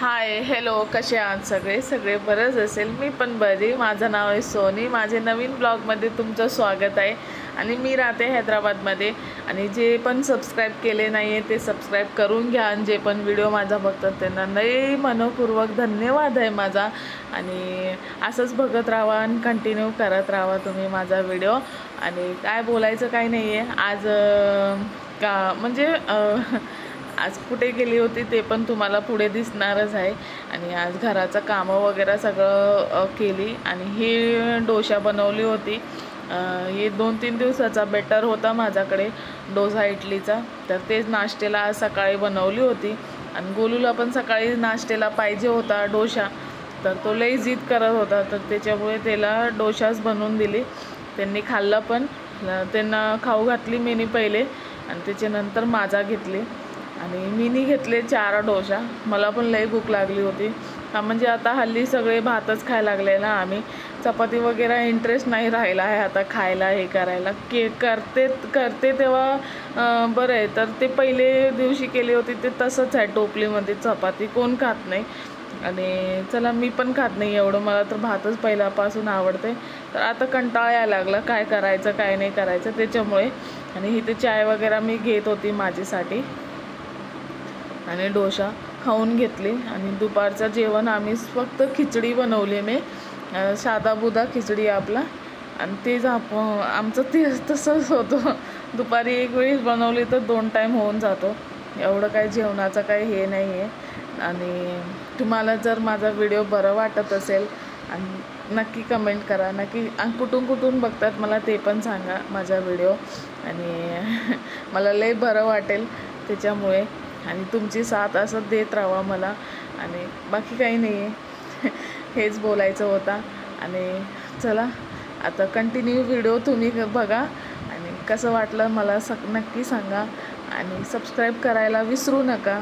Hi hello, कसे आहात सगळे बरंच असेल। मी पण बरी। माझं नाव आहे सोनी। माझे नवीन ब्लॉगमध्ये तुमचं स्वागत आहे। आणि मी राहते हैदराबादमध्ये। आणि जे पण सबस्क्राईब केले नाही आहे ते सबस्क्राईब करून घ्या। आणि जे पण व्हिडिओ माझा बघतात त्यांना लई मनपूर्वक धन्यवाद आहे माझा। आणि असंच बघत राहा आणि कंटिन्यू करत राहा तुम्ही माझा व्हिडिओ। आणि काय बोलायचं काही नाही आहे आज का म्हणजे आज कुठे गेली होती ते पण तुम्हाला पुढे दिसणारच आहे। आणि आज घराचं कामं वगैरे सगळं केली आणि ही डोसा बनवली होती। हे 2-3 दिवसाचा बेटर होता माझ्याकडे डोसा इडलीचा। तर तेच नाश्त्याला आज सकाळी बनवली होती। आणि गोलूला पण सकाळी नाश्त्याला पाहिजे होता डोसा, तर तो लई जिद करत होता, तर त्याच्यामुळे त्याला डोसाच बनवून दिली। त्यांनी खाल्लं पण, त्यांना खाऊ घातली मीनी पहिले आणि त्याच्यानंतर माझा घेतली। आणि मीनी घेतले 4 डोसा। मला पण लई भूक लागली होती। म्हणजे आता हल्ली सगळे भातच खायला लागले ना, आम्ही चपाती वगैरे इंटरेस्ट नाही राहिला आहे आता खायला हे करायला। करते तेव्हा बरं आहे। तर ते पहिले दिवशी केली होती ते तसंच आहे, टोपलीमध्ये चपाती कोण खात नाही। आणि चला मी पण खात नाही एवढं, मला तर भातच पहिल्यापासून आवडते। तर आता कंटाळा यायला लागला काय करायचं काय नाही करायचं त्याच्यामुळे। आणि इथे चाय वगैरे मी घेत होती माझ्यासाठी आणि डोसा खाऊन घेतली। आणि दुपारचं जेवण आम्ही फक्त खिचडी बनवली मी, साधाबुधा खिचडी आपला। आणि तेच आमचं ते तसंच होतं, दुपारी एक वेळेस बनवली तर 2 टाईम होऊन जातो। एवढं काही जेवणाचं काही हे नाही आहे। आणि तुम्हाला जर माझा व्हिडिओ बरं वाटत असेल आणि नक्की कमेंट करा, नक्की कुठून बघतात मला ते पण सांगा माझा व्हिडिओ। आणि मला लई बरं वाटेल त्याच्यामुळे। आणि तुमची साथ असं देत राहा मला। आणि बाकी काही नाही आहे, हेच बोलायचं होता। आणि चला आता कंटिन्यू व्हिडिओ तुम्ही बघा आणि कसं वाटलं मला नक्की सांगा। आणि सबस्क्राईब करायला विसरू नका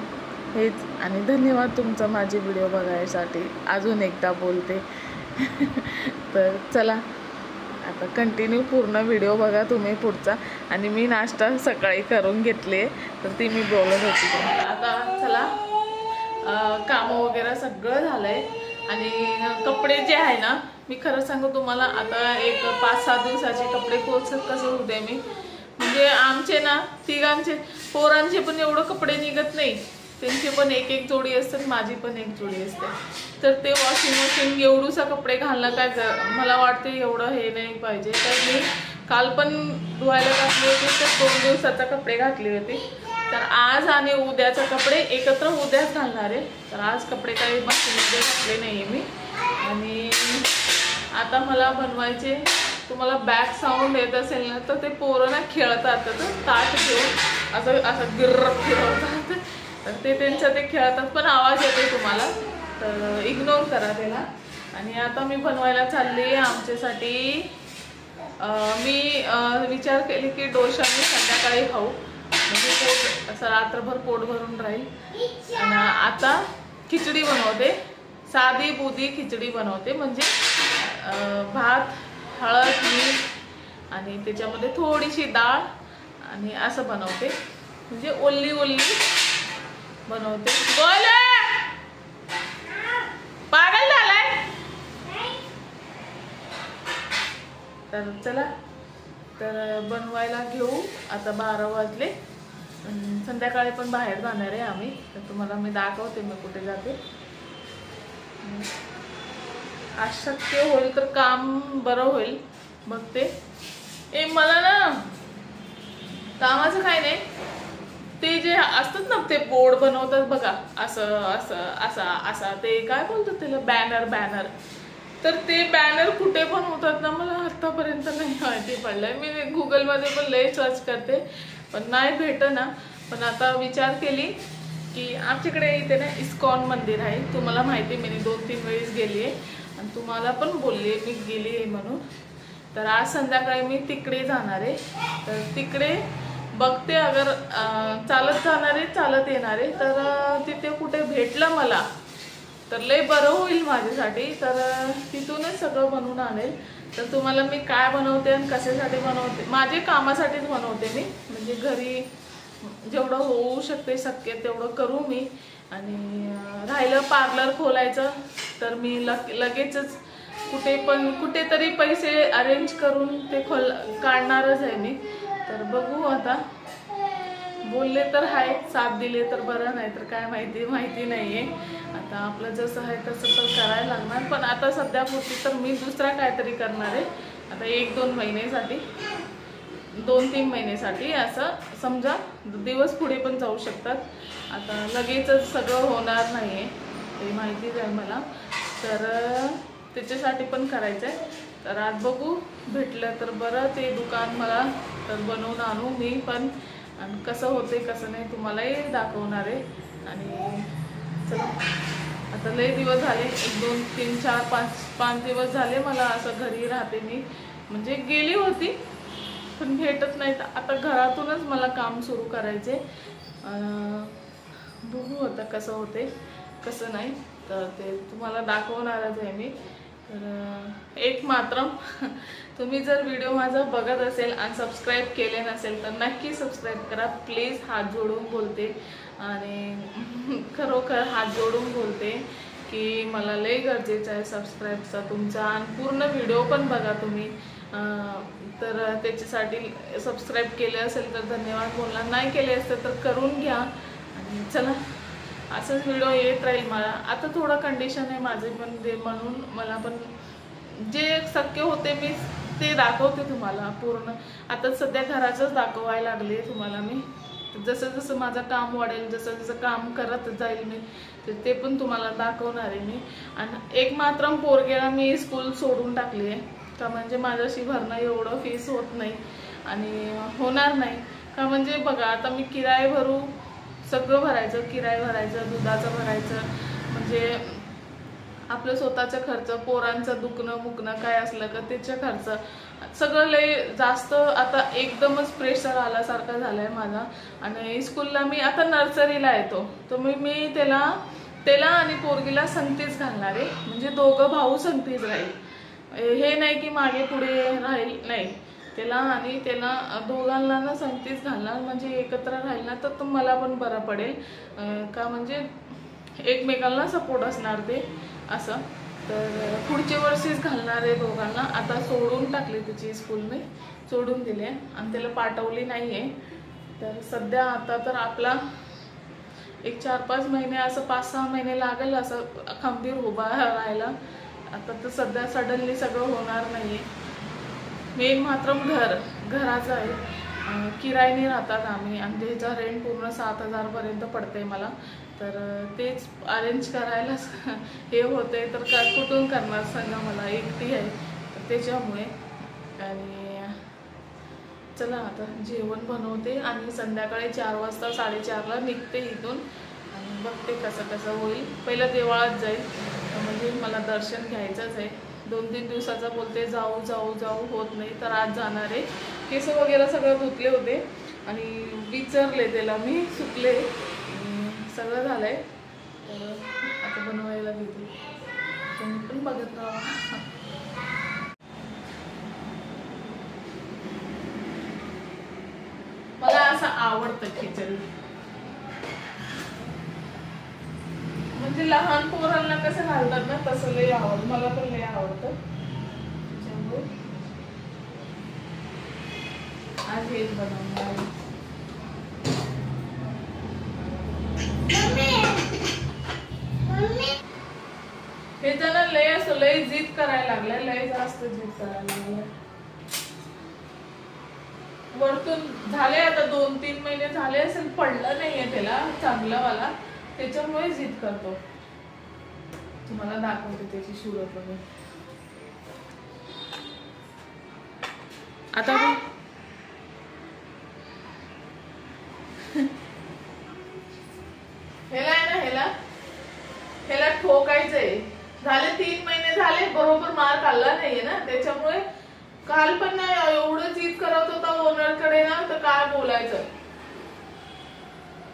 हेच। आणि धन्यवाद तुमचं माझे व्हिडिओ बघायसाठी, अजून एकदा बोलते। तर चला आता कंटिन्यू पूर्ण व्हिडिओ बघा तुम्ही पुढचा। आणि मी नाश्ता सकाळी करून घेतले तर ती मी बोलत होती। आता चला कामं वगैरे सगळं झालं आहे। आणि कपडे जे आहे ना, मी खरं सांगू तुम्हाला, आता एक 5-6 दिवसाचे कपडे कसं होते मी, म्हणजे आमचे ना तिघांचे पोरांचे पण एवढं कपडे निघत नाही। त्यांची पण एक जोडी असतात, माझी पण एक जोडी असते। तर ते वॉशिंग मशीन एवढूसा कपडे घालणं काय मला वाटते एवढं हे नाही पाहिजे। तर मी काल पण धुवायला घातली होती तर 2 दिवसाचा कपडे घातली होती। तर आज आणि उद्याचा कपडे एकत्र उद्याच घालणार आहे। तर आज कपडे काही मशीनमध्ये घातले नाही आहे मी। आणि आता मला बनवायचे, तुम्हाला बॅक साऊंड येत असेल ना तर ते पोरं ना खेळतात, ताट घेऊन असं गिर्र फिरवतात, तर ते त्यांचं ते खेळतात पण आवाज येते तुम्हाला, तर इग्नोर करा त्याला। आणि आता मी बनवायला चालली आहे आमच्यासाठी। मी विचार केले की डोसा मी संध्याकाळी खाऊ, म्हणजे पोट असं रात्रभर पोट भरून राहील। आणि आता खिचडी बनवते, साधी बुधी खिचडी बनवते। म्हणजे भात, हळद, मीठ आणि त्याच्यामध्ये थोडीशी डाळ आणि असं बनवते, म्हणजे ओल्ली बनवते। पागल झालाय। तर चला तर बनवायला घेऊ। आता 12 वाजले, संध्याकाळी पण बाहेर जाणार आहे आम्ही, तर तुम्हाला मी दाखवते मी कुठे जाते। आज शक्य होईल तर काम बरं होईल बघते। मला ना कामाचं काय नाही, ते जे असतात ना ते बोर्ड बनवतात बघा, असं ते काय बोलतात त्याला, बॅनर। तर ते बॅनर कुठे बनवतात ना मला आतापर्यंत नाही माहिती पडलंय। मी गुगलमध्ये पण लय सर्च करते पण नाही भेटना। पण आता विचार केली की आमच्याकडे इथे ना इस्कॉन मंदिर आहे, तुम्हाला माहिती आहे, मी 2-3 वेळेस गेली आहे आणि तुम्हाला पण बोलली मी गेली आहे म्हणून। तर आज संध्याकाळी मी तिकडे जाणार आहे, तर तिकडे बघते अगर चालत जाणारे चालत येणारे तर तिथे कुठे भेटलं मला तर लय बरं होईल माझ्यासाठी। तर तिथूनच सगळं बनवून आणेल। तर तुम्हाला मी काय बनवते आणि कशासाठी बनवते, माझे कामासाठीच बनवते मी, म्हणजे घरी जेवढं होऊ शकते शक्य तेवढं करू मी। आणि राहिलं पार्लर खोलायचं तर मी लगेचच कुठेतरी पैसे अरेंज करून ते काढणारच आहे मी. तर बघू आता, बोलले तर आहे, साथ दिले तर बरं, नाही तर काय माहिती नाहीये. आता आपलं जसं आहे तसं तर करायला लागणार. पण आता सध्यापुरती तर मी दुसरा काहीतरी करणार आहे. आता 1-2 महिन्यासाठी, 2-3 महिन्यासाठी असं समजा. दिवस पुढे पण जाऊ शकतात. आता लगेचच सगळं होणार नाहीये, ते माहितीच आहे मला. तर त्याच्यासाठी पण करायचं आहे. तर आज बघू, भेटलं तर बरं ते दुकान मला, तर बनवून आणू मी पण. आणि कसं होते कसं नाही तुम्हालाही दाखवणार आहे. आणि चला, आता लय दिवस झाले, 1-2-3-4-5 दिवस झाले मला असं घरी राहते मी. म्हणजे गेली होती पण भेटत नाही. आता घरातूनच मला काम सुरू करायचे. बघू आता कसं होते कसं नाही, तर ते तुम्हाला दाखवणारच आहे मी. तर एक मात्र तुम्ही जर व्हिडिओ माझा बघत असेल आणि सबस्क्राईब केले नसेल तर नक्की सबस्क्राईब करा प्लीज. हात जोडून बोलते, आणि खरोखर हात जोडून बोलते की मला लय गरजेचं आहे सबस्क्राईबचा तुमचा. आणि पूर्ण व्हिडिओ पण बघा तुम्ही. तर त्याच्यासाठी सबस्क्राईब केले असेल तर धन्यवाद बोलणार, नाही केले असेल तर करून घ्या. आणि चला, असंच व्हिडिओ येत राहील मला. आता थोडं कंडिशन आहे माझे पण, ते म्हणून मला पण जे शक्य होते मी ते दाखवते तुम्हाला पूर्ण. आता सध्या घराचंच दाखवायला लागले तुम्हाला मी. जसं जसं माझं काम वाढेल, जसं जसं काम करत जाईल मी, ते पण तुम्हाला दाखवणार आहे मी. आणि एक मात्र पोरगेला मी स्कूल सोडून टाकली आहे का, म्हणजे माझ्याशी भरणं एवढं फीस होत नाही आणि होणार नाही का. म्हणजे बघा, आता मी किराया भरू, सगळं भरायचं, किराया भरायचं, दुधाचं भरायचं, म्हणजे आपलं स्वतःचा खर्च, पोरांचं दुखणं मुकणं काय असलं का त्याचा खर्च, सगळं लय जास्त. आता एकदमच प्रेशर आल्यासारखं झालंय माझा. आणि स्कूलला मी आता नर्सरीला येतो, तर मी त्याला आणि पोरगीला संगतीच घालणार आहे. म्हणजे दोघं भाऊ संगतीच राहील, हे नाही की मागे पुढे राहील, नाही. त्याला दोघांना ना संगतीच घालणार, म्हणजे एकत्र राहील ना तर मला पण बरं पडेल का, म्हणजे एकमेकांना सपोर्ट असणार ते असं. तर पुढच्या वर्षीच घालणार आहे दोघांना. आता सोडून टाकली त्याची स्कूल, मी सोडून दिले आणि त्याला पाठवली नाही आहे. तर सध्या आता तर आपला एक 4-5 महिने, असं 5-6 महिने लागेल असं खंबीर उभा राहायला. आता तर सध्या सडनली सगळं होणार नाही आहे. मेन मात्र घराचं आहे, किरायने राहतात आम्ही, आणि त्याचा रेंट पूर्ण 7,000 पर्यंत पडते मला. तर तेच अरेंज करायला हे होते, तर कुठून करणार सांगा, मला एकटी आहे तर त्याच्यामुळे. आणि चला, आता जेवण बनवते आणि संध्याकाळी 4 वाजता 4:30ला निघते इथून. आणि बघते कसं होईल. पहिलं देवळात जाईल, म्हणजे मला दर्शन घ्यायचंच आहे. 2-3 दिवसाचा बोलते जाऊ होत नाही, तर आज जाणार आहे. केस वगैरे सगळं धुतले होते आणि विचारले त्याला मी, सुकले, सगळं झालंय. तर आता बनवायला घेते, तुम्ही पण बघत राहा. मला असं आवडतं खिचडी, म्हणजे लहान पोरांना कसं घालतात ना तसं लय आवडतं, मला पण लय आवडतं. आज हेच बनवणार. हे जण लय जिद करायला लागलाय, लय जास्त जिद करायला लागलाय. वरतून झाले आता 2-3 महिने झाले असेल, पडलं नाहीये त्याला चांगलं वाला, त्याच्यामुळे जिद करतो. तुम्हाला दाखवते त्याची सुरत वगैरे. आता ह्याला ठोकायचंय. झाले 3 महिने झाले, बरोबर मार खाल्ला नाहीये ना, त्याच्यामुळे. काल पण नाही एवढं जिद करत होता ओनरकडे ना, तर काय बोलायचं.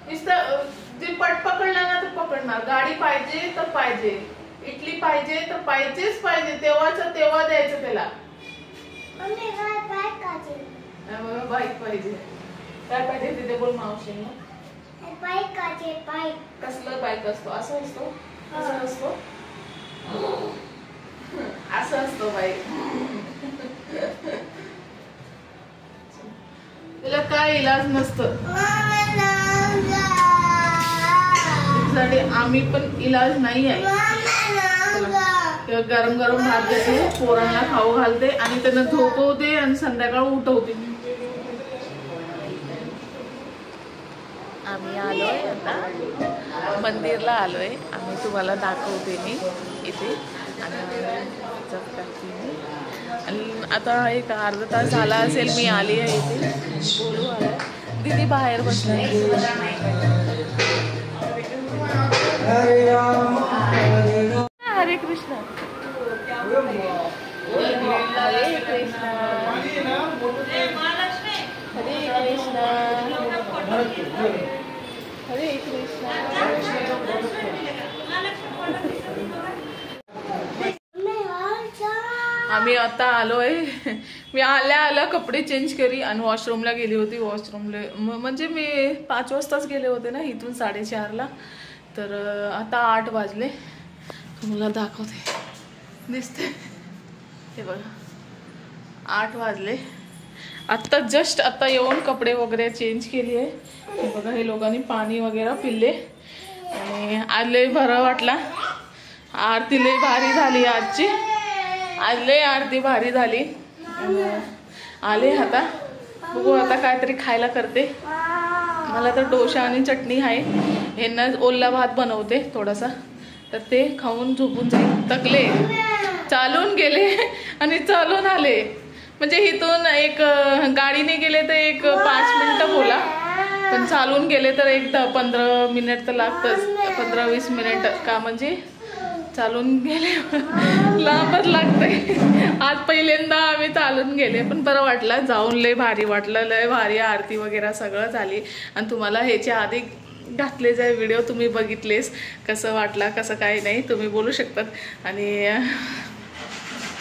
नुसतं जे पकडला ना तर पकडणार, गाडी पाहिजे तर पाहिजे, इडली पाहिजे तर पाहिजेच पाहिजे, तेव्हाच तेव्हा द्यायचं त्याला. बाईक पाहिजे, काय पाहिजे तिथे बोल मावशींना. कसलं बाईक असतो? असं असतो, असं असतो, असं असतो बाईक. तिला काय इलाज नसतं, त्यासाठी आम्ही पण इलाज नाही आहे. गरम गरम भात देते, पोरांना खाऊ घालते आणि त्यांना झोपवते आणि संध्याकाळ उठवते. आम्ही आलोय आता मंदिरला आलोय. आम्ही तुम्हाला दाखवते मी इथे आणि आता एक अर्धा तास झाला असेल मी आली आहे इथे. बोलू आला दीदी बाहेर बसली. हरे कृष्ण हरे कृष्ण हरे कृष्ण हरे कृष्ण. आम्ही आता आलोय. मी आल्या कपडे चेंज करी आणि वॉशरूमला गेली होती. वॉशरूमला म्हणजे मी 5 वाजताच गेले होते ना इथून 4:30ला. तर आता 8 वाजले. तुम्हाला दाखवते, दिसते हे बघा 8 वाजले. आत्ता जस्ट आता येऊन कपडे वगैरे चेंज केली आहे. हे बघा हे लोकांनी पाणी वगैरे पिले आणि आज लय बरं वाटला. आरती लय भारी झाली आजची. आज लय आरती भारी झाली. आले आता बघू आता काहीतरी खायला करते. मला तर डोसा आणि चटणी आहे. यांना ओला भात बनवते थोडासा, तर ते खाऊन झोपून जाईल. थकले, चालून गेले आणि चालून आले. म्हणजे इथून एक गाडीने गेले तर एक 5 मिनिटं बोला, पण चालून गेले तर एक 15 मिनिट तर लागतच. 15-20 मिनिट का म्हणजे चालून गेले लांबच लागतंय. आज पहिल्यांदा आम्ही चालून गेले, पण बरं वाटलं जाऊन. लय भारी वाटलं, लय भारी आरती वगैरे सगळं झाली. आणि तुम्हाला ह्याच्या आधी घातले जे व्हिडिओ तुम्ही बघितलेस, कसं वाटला कसं काही नाही तुम्ही बोलू शकतात. आणि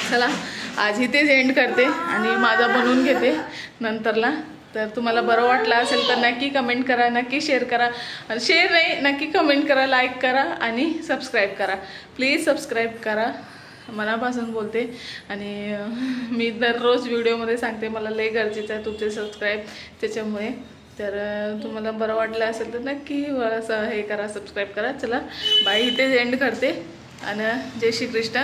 चला आज इथेच एंड करते आणि माझा बनवून घेते नंतरला. तर तुम्हाला बरं वाटलं असेल तर नक्की कमेंट करा, नक्की शेअर करा. शेअर नाही, नक्की कमेंट करा, लाईक करा आणि सबस्क्राईब करा. प्लीज सबस्क्राईब करा, मनापासून बोलते. आणि मी दररोज व्हिडिओमध्ये सांगते मला लय गरजेचं आहे तुमचे सबस्क्राईब, त्याच्यामुळे. तर तुम्हाला बरं वाटलं असेल तर नक्की असं हे करा, सबस्क्राईब करा. चला बाय, इथेच एंड करते. आणि जय श्री कृष्ण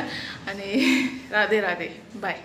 आणि राधे राधे. बाय.